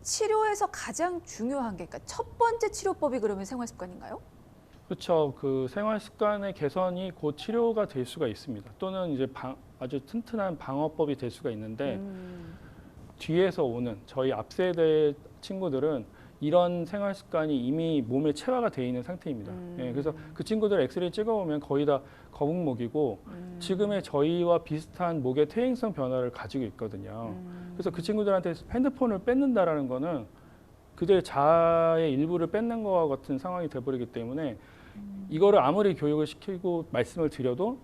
치료에서 가장 중요한 게, 그러니까 첫 번째 치료법이 그러면 생활 습관인가요? 그렇죠. 그 생활 습관의 개선이 곧 치료가 될 수가 있습니다. 또는 이제 아주 튼튼한 방어법이 될 수가 있는데 뒤에서 오는 저희 앞세대 친구들은 이런 생활 습관이 이미 몸에 체화가 되어 있는 상태입니다. 예, 그래서 그 친구들 엑스레이 찍어보면 거의 다 거북목이고 지금의 저희와 비슷한 목의 퇴행성 변화를 가지고 있거든요. 그래서 그 친구들한테 핸드폰을 뺏는다라는 거는 그들의 자아의 일부를 뺏는 것과 같은 상황이 돼버리기 때문에 이거를 아무리 교육을 시키고 말씀을 드려도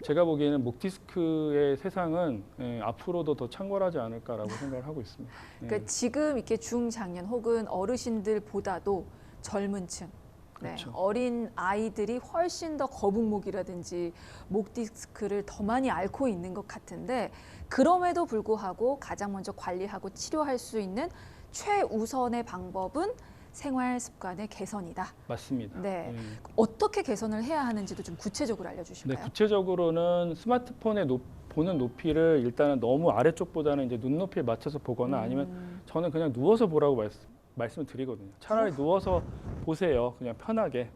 제가 보기에는 목 디스크의 세상은 앞으로도 더 창궐하지 않을까라고 생각을 하고 있습니다. 그러니까 지금 이렇게 중장년 혹은 어르신들보다도 젊은 층, 그렇죠. 어린 아이들이 훨씬 더 거북목이라든지 목 디스크를 더 많이 앓고 있는 것 같은데, 그럼에도 불구하고 가장 먼저 관리하고 치료할 수 있는 최우선의 방법은 생활 습관의 개선이다. 맞습니다. 네. 어떻게 개선을 해야 하는지도 좀 구체적으로 알려주실까요? 네, 구체적으로는 스마트폰의 보는 높이를 일단은 너무 아래쪽보다는 이제 눈높이에 맞춰서 보거나 아니면 저는 그냥 누워서 보라고 말씀을 드리거든요. 차라리 누워서 보세요. 그냥 편하게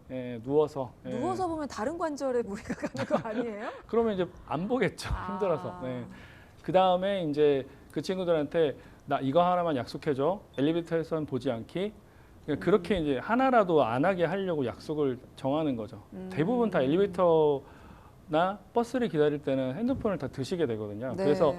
누워서. 누워서 보면 다른 관절에 무리가 가는 거 아니에요? 그러면 이제 안 보겠죠. 힘들어서. 그 다음에 이제 그 친구들한테 나 이거 하나만 약속해줘. 엘리베이터에서는 보지 않기. 그렇게 이제 하나라도 안 하게 하려고 약속을 정하는 거죠. 대부분 다 엘리베이터나 버스를 기다릴 때는 핸드폰을 다 드시게 되거든요. 네. 그래서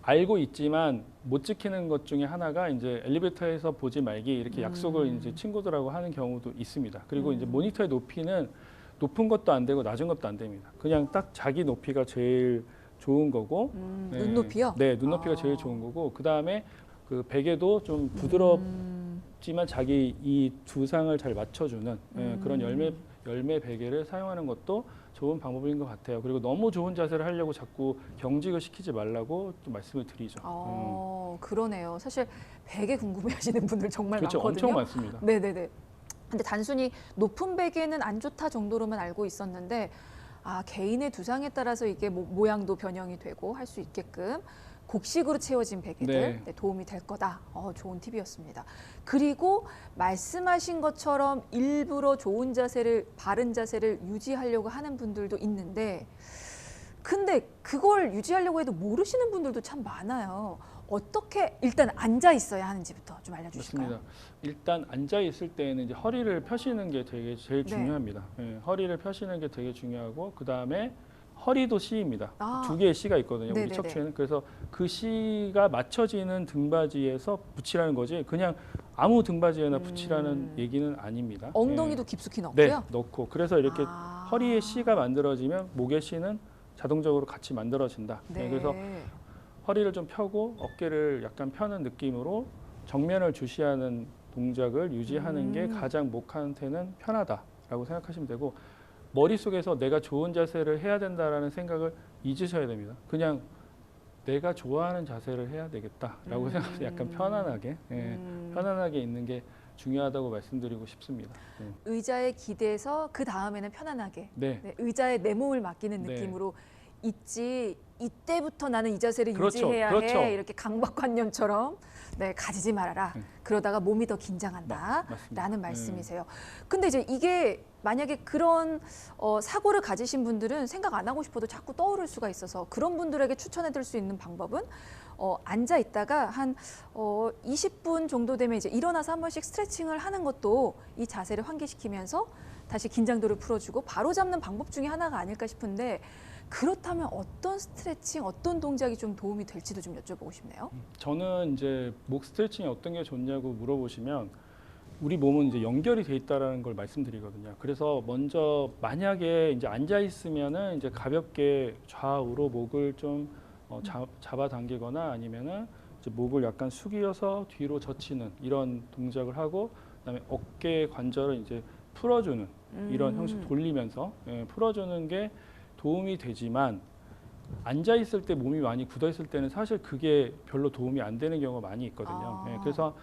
알고 있지만 못 지키는 것 중에 하나가 이제 엘리베이터에서 보지 말기 이렇게 약속을 이제 친구들하고 하는 경우도 있습니다. 그리고 이제 모니터의 높이는 높은 것도 안 되고 낮은 것도 안 됩니다. 그냥 딱 자기 높이가 제일 좋은 거고 눈높이요? 네, 눈높이가 제일 좋은 거고 그 다음에 그 베개도 좀 부드럽지만 자기 이 두상을 잘 맞춰주는 그런 열매 베개를 사용하는 것도 좋은 방법인 것 같아요. 그리고 너무 좋은 자세를 하려고 자꾸 경직을 시키지 말라고 또 말씀을 드리죠. 그러네요. 사실 베개 궁금해하시는 분들 정말 그렇죠. 많거든요. 엄청 많습니다. 네네네. 근데 단순히 높은 베개는 안 좋다 정도로만 알고 있었는데, 개인의 두상에 따라서 이게 모양도 변형이 되고 할 수 있게끔 곡식으로 채워진 베개들 도움이 될 거다. 좋은 팁이었습니다. 그리고 말씀하신 것처럼 일부러 좋은 자세를, 바른 자세를 유지하려고 하는 분들도 있는데, 근데 그걸 유지하려고 해도 모르시는 분들도 참 많아요. 어떻게 일단 앉아 있어야 하는지부터 좀 알려주실까요? 맞습니다. 일단 앉아 있을 때는 이제 허리를 펴시는 게 되게 제일 중요합니다. 허리를 펴시는 게 되게 중요하고 그 다음에 허리도 C입니다. 두 개의 C가 있거든요. 우리 척추에는. 그래서 그 C가 맞춰지는 등받이에서 붙이라는 거지 그냥 아무 등받이에나 붙이라는 얘기는 아닙니다. 엉덩이도 깊숙이 넣고요? 네, 넣고. 그래서 이렇게 허리에 C가 만들어지면 목의 C는 자동적으로 같이 만들어진다. 그래서 허리를 좀 펴고 어깨를 약간 펴는 느낌으로 정면을 주시하는 동작을 유지하는 게 가장 목한테는 편하다라고 생각하시면 되고, 머릿속에서 내가 좋은 자세를 해야 된다라는 생각을 잊으셔야 됩니다. 그냥 내가 좋아하는 자세를 해야 되겠다라고 생각해서 약간 편안하게 편안하게 있는 게 중요하다고 말씀드리고 싶습니다. 의자에 기대서 그 다음에는 편안하게 의자에 내 몸을 맡기는 느낌으로 있지, 이때부터 나는 이 자세를 유지해야 해 이렇게 강박관념처럼 가지지 말아라. 그러다가 몸이 더 긴장한다라는 말씀이세요. 근데 이제 이게 만약에 그런 사고를 가지신 분들은 생각 안 하고 싶어도 자꾸 떠오를 수가 있어서, 그런 분들에게 추천해 드릴 수 있는 방법은 앉아 있다가 한 20분 정도 되면 이제 일어나서 한 번씩 스트레칭을 하는 것도 이 자세를 환기시키면서 다시 긴장도를 풀어주고 바로 잡는 방법 중에 하나가 아닐까 싶은데, 그렇다면 어떤 스트레칭, 어떤 동작이 좀 도움이 될지도 좀 여쭤보고 싶네요. 저는 이제 목 스트레칭이 어떤 게 좋냐고 물어보시면 우리 몸은 이제 연결이 돼 있다라는 걸 말씀드리거든요. 그래서 먼저 만약에 이제 앉아 있으면은 이제 가볍게 좌우로 목을 좀 잡아당기거나 아니면은 이제 목을 약간 숙여서 뒤로 젖히는 이런 동작을 하고, 그다음에 어깨 관절을 이제 풀어주는 이런 형식 돌리면서 풀어주는 게 도움이 되지만, 앉아 있을 때 몸이 많이 굳어 있을 때는 사실 그게 별로 도움이 안 되는 경우가 많이 있거든요. 그래서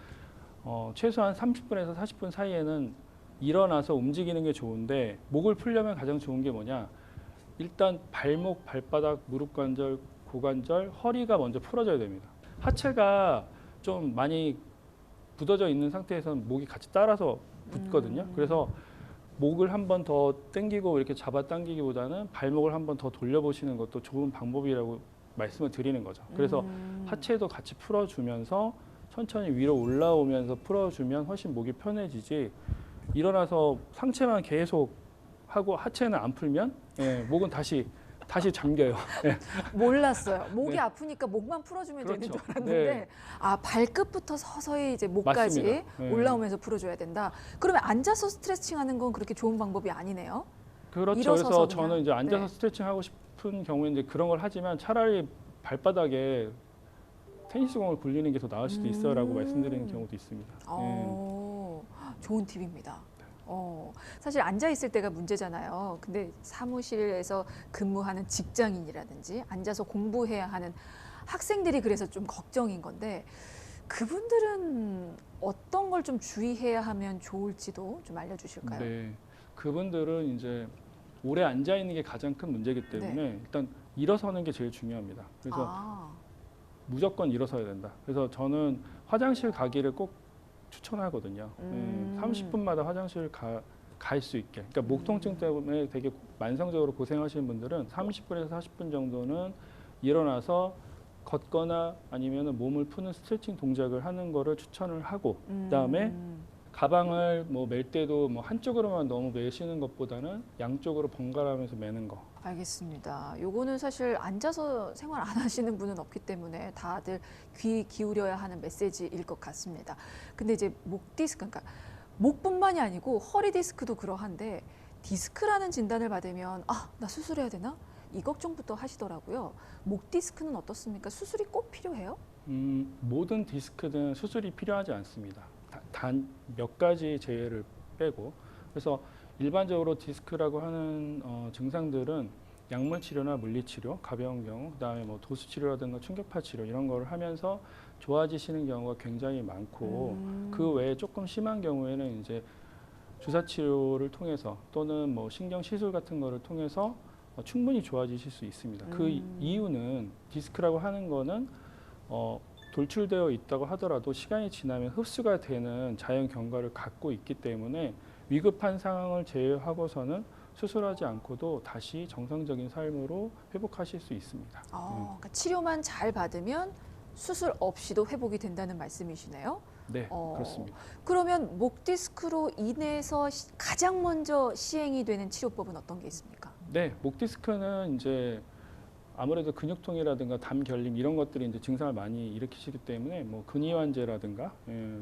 최소한 30분에서 40분 사이에는 일어나서 움직이는 게 좋은데, 목을 풀려면 가장 좋은 게 뭐냐? 일단 발목, 발바닥, 무릎 관절, 고관절, 허리가 먼저 풀어져야 됩니다. 하체가 좀 많이 굳어져 있는 상태에서는 목이 같이 따라서 붙거든요. 그래서 목을 한 번 더 당기고 이렇게 잡아 당기기보다는 발목을 한 번 더 돌려보시는 것도 좋은 방법이라고 말씀을 드리는 거죠. 그래서 하체도 같이 풀어주면서 천천히 위로 올라오면서 풀어주면 훨씬 목이 편해지지, 일어나서 상체만 계속 하고 하체는 안 풀면 목은 다시 잠겨요. 몰랐어요. 목이 네. 아프니까 목만 풀어주면 그렇죠. 되는 줄 알았는데 네. 발끝부터 서서히 이제 목까지 네. 올라오면서 풀어줘야 된다. 그러면 앉아서 스트레칭하는 건 그렇게 좋은 방법이 아니네요. 그렇죠. 그래서 그냥. 저는 이제 앉아서 스트레칭 하고 싶은 경우에 이제 그런 걸 하지만 차라리 발바닥에 테니스공을 굴리는 게 더 나을 수도 있어라고 말씀드리는 경우도 있습니다. 좋은 팁입니다. 사실 앉아 있을 때가 문제잖아요. 근데 사무실에서 근무하는 직장인이라든지 앉아서 공부해야 하는 학생들이 그래서 좀 걱정인 건데, 그분들은 어떤 걸 좀 주의해야 하면 좋을지도 좀 알려주실까요? 네, 그분들은 이제 오래 앉아 있는 게 가장 큰 문제이기 때문에 일단 일어서는 게 제일 중요합니다. 그래서 무조건 일어서야 된다. 그래서 저는 화장실 가기를 꼭 추천하거든요. 30분마다 화장실 갈 수 있게. 그러니까 목 통증 때문에 되게 만성적으로 고생하시는 분들은 30분에서 40분 정도는 일어나서 걷거나 아니면 몸을 푸는 스트레칭 동작을 하는 거를 추천을 하고, 그다음에 가방을 멜 때도 한쪽으로만 너무 매시는 것보다는 양쪽으로 번갈아가면서 매는 거. 알겠습니다. 요거는 사실 앉아서 생활 안 하시는 분은 없기 때문에 다들 귀 기울여야 하는 메시지일 것 같습니다. 근데 이제 목 디스크, 그러니까 목뿐만이 아니고 허리 디스크도 그러한데, 디스크라는 진단을 받으면 나 수술해야 되나? 이 걱정부터 하시더라고요. 목 디스크는 어떻습니까? 수술이 꼭 필요해요? 모든 디스크는 수술이 필요하지 않습니다. 단 몇 가지 제외를 빼고. 그래서 일반적으로 디스크라고 하는 증상들은 약물 치료나 물리 치료, 가벼운 경우, 그다음에 도수 치료라든가 충격파 치료 이런 거를 하면서 좋아지시는 경우가 굉장히 많고, 그 외에 조금 심한 경우에는 이제 주사 치료를 통해서 또는 신경 시술 같은 거를 통해서 충분히 좋아지실 수 있습니다. 그 이유는 디스크라고 하는 거는 돌출되어 있다고 하더라도 시간이 지나면 흡수가 되는 자연 경과를 갖고 있기 때문에 위급한 상황을 제외하고서는 수술하지 않고도 다시 정상적인 삶으로 회복하실 수 있습니다. 그러니까 치료만 잘 받으면 수술 없이도 회복이 된다는 말씀이시네요. 네, 그렇습니다. 그러면 목 디스크로 인해서 가장 먼저 시행이 되는 치료법은 어떤 게 있습니까? 네, 목 디스크는 이제 아무래도 근육통이라든가 담결림 이런 것들이 이제 증상을 많이 일으키시기 때문에 근이완제라든가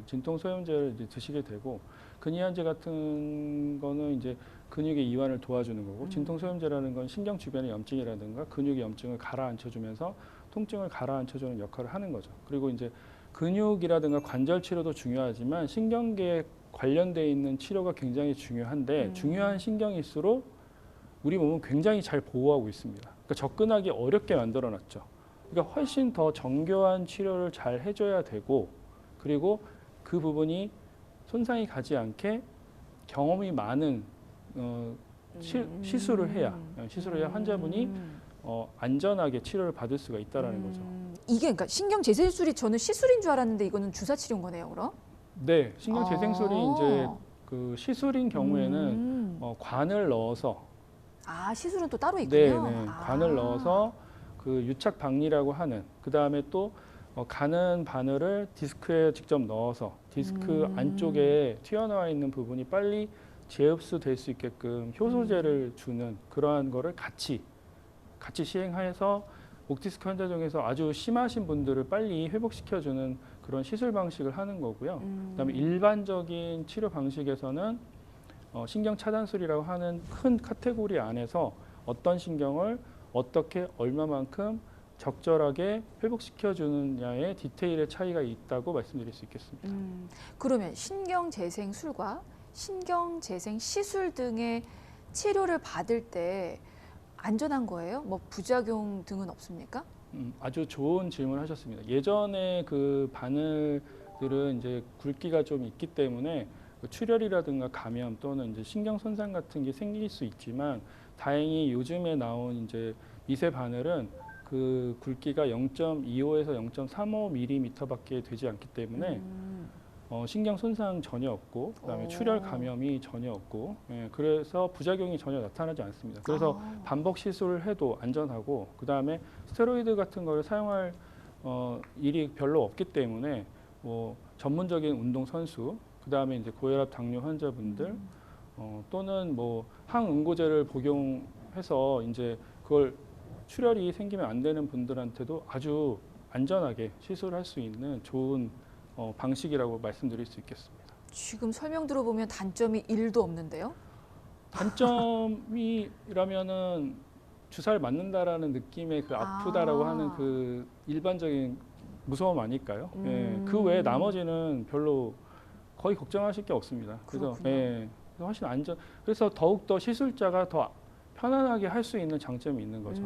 진통소염제를 이제 드시게 되고, 근이완제 같은 거는 이제 근육의 이완을 도와주는 거고, 진통소염제라는 건 신경 주변의 염증이라든가 근육의 염증을 가라앉혀주면서 통증을 가라앉혀주는 역할을 하는 거죠. 그리고 이제 근육이라든가 관절 치료도 중요하지만 신경계에 관련되어 있는 치료가 굉장히 중요한데, 중요한 신경일수록 우리 몸은 굉장히 잘 보호하고 있습니다. 그러니까 접근하기 어렵게 만들어놨죠. 그러니까 훨씬 더 정교한 치료를 잘 해줘야 되고, 그리고 그 부분이 손상이 가지 않게 경험이 많은 시술을 해야 환자분이 안전하게 치료를 받을 수가 있다라는 거죠. 이게 그러니까 신경 재생술이 저는 시술인 줄 알았는데 이거는 주사 치료인 거네요, 그럼? 네, 신경 재생술이 이제 그 시술인 경우에는 관을 넣어서. 시술은 또 따로 있군요. 네, 관을 넣어서 그 유착 박리라고 하는, 그 다음에 또 가는 바늘을 디스크에 직접 넣어서 디스크 안쪽에 튀어나와 있는 부분이 빨리 재흡수될 수 있게끔 효소제를 주는 그러한 거를 같이 시행해서 목 디스크 환자 중에서 아주 심하신 분들을 빨리 회복시켜주는 그런 시술 방식을 하는 거고요. 그다음에 일반적인 치료 방식에서는 신경 차단술이라고 하는 큰 카테고리 안에서 어떤 신경을 어떻게 얼마만큼 적절하게 회복시켜주느냐의 디테일의 차이가 있다고 말씀드릴 수 있겠습니다. 그러면 신경재생술과 신경재생시술 등의 치료를 받을 때 안전한 거예요? 부작용 등은 없습니까? 아주 좋은 질문을 하셨습니다. 예전에 그 바늘들은 이제 굵기가 좀 있기 때문에 출혈이라든가 감염 또는 이제 신경 손상 같은 게 생길 수 있지만, 다행히 요즘에 나온 이제 미세 바늘은 그 굵기가 0.25에서 0.35mm밖에 되지 않기 때문에 신경 손상 전혀 없고 그다음에 출혈 감염이 전혀 없고 그래서 부작용이 전혀 나타나지 않습니다. 그래서 반복 시술을 해도 안전하고 그다음에 스테로이드 같은 걸 사용할 일이 별로 없기 때문에 뭐 전문적인 운동 선수 그다음에 이제 고혈압 당뇨 환자분들 또는 뭐 항응고제를 복용해서 이제 그걸 출혈이 생기면 안 되는 분들한테도 아주 안전하게 시술할 수 있는 좋은 방식이라고 말씀드릴 수 있겠습니다. 지금 설명 들어보면 단점이 1도 없는데요? 단점이라면은 주사를 맞는다라는 느낌의 그 아프다라고 하는 그 일반적인 무서움 아닐까요? 그 외에 나머지는 별로 거의 걱정하실 게 없습니다. 그래서 훨씬 안전. 그래서 더욱 더 시술자가 더 편안하게 할 수 있는 장점이 있는 거죠.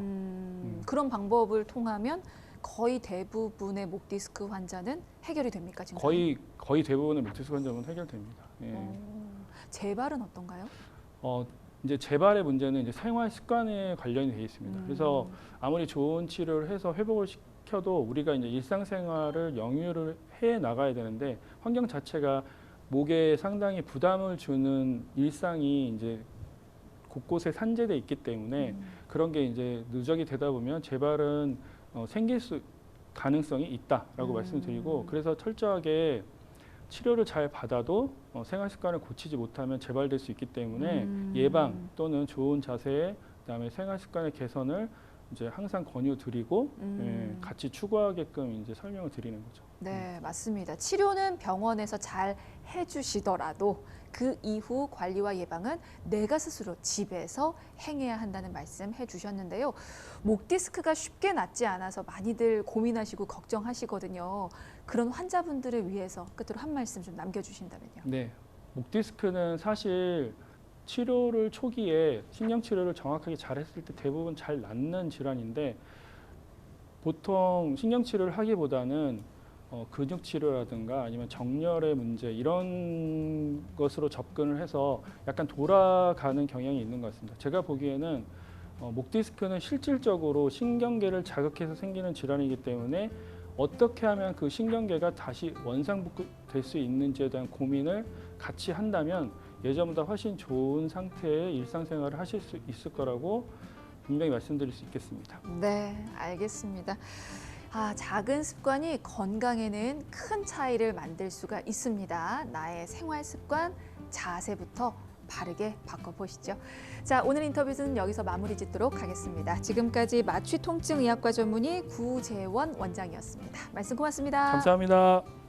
그런 방법을 통하면 거의 대부분의 목 디스크 환자는 해결이 됩니까, 지금? 거의 대부분의 목 디스크 환자는 해결됩니다. 재발은 어떤가요? 이제 재발의 문제는 이제 생활 습관에 관련이 되어 있습니다. 그래서 아무리 좋은 치료를 해서 회복을 시켜도 우리가 이제 일상생활을 영위를 해 나가야 되는데 환경 자체가 목에 상당히 부담을 주는 일상이 이제 곳곳에 산재돼 있기 때문에 그런 게 이제 누적이 되다 보면 재발은 생길 가능성이 있다라고 말씀드리고 그래서 철저하게 치료를 잘 받아도 생활 습관을 고치지 못하면 재발될 수 있기 때문에 예방 또는 좋은 자세 그다음에 생활 습관의 개선을 이제 항상 권유드리고 같이 추구하게끔 이제 설명을 드리는 거죠. 네, 맞습니다. 치료는 병원에서 잘 해주시더라도 그 이후 관리와 예방은 내가 스스로 집에서 행해야 한다는 말씀 해주셨는데요. 목 디스크가 쉽게 낫지 않아서 많이들 고민하시고 걱정하시거든요. 그런 환자분들을 위해서 끝으로 한 말씀 좀 남겨주신다면요. 네, 목 디스크는 사실 치료를 초기에 신경치료를 정확하게 잘했을 때 대부분 잘 낫는 질환인데 보통 신경치료를 하기보다는 근육치료라든가 아니면 정렬의 문제 이런 것으로 접근을 해서 약간 돌아가는 경향이 있는 것 같습니다. 제가 보기에는 목 디스크는 실질적으로 신경계를 자극해서 생기는 질환이기 때문에 어떻게 하면 그 신경계가 다시 원상복구될 수 있는지에 대한 고민을 같이 한다면 예전보다 훨씬 좋은 상태의 일상생활을 하실 수 있을 거라고 분명히 말씀드릴 수 있겠습니다. 네, 알겠습니다. 작은 습관이 건강에는 큰 차이를 만들 수가 있습니다. 나의 생활 습관, 자세부터 바르게 바꿔보시죠. 자, 오늘 인터뷰는 여기서 마무리 짓도록 하겠습니다. 지금까지 마취통증의학과 전문의 구재원 원장이었습니다. 말씀 고맙습니다. 감사합니다.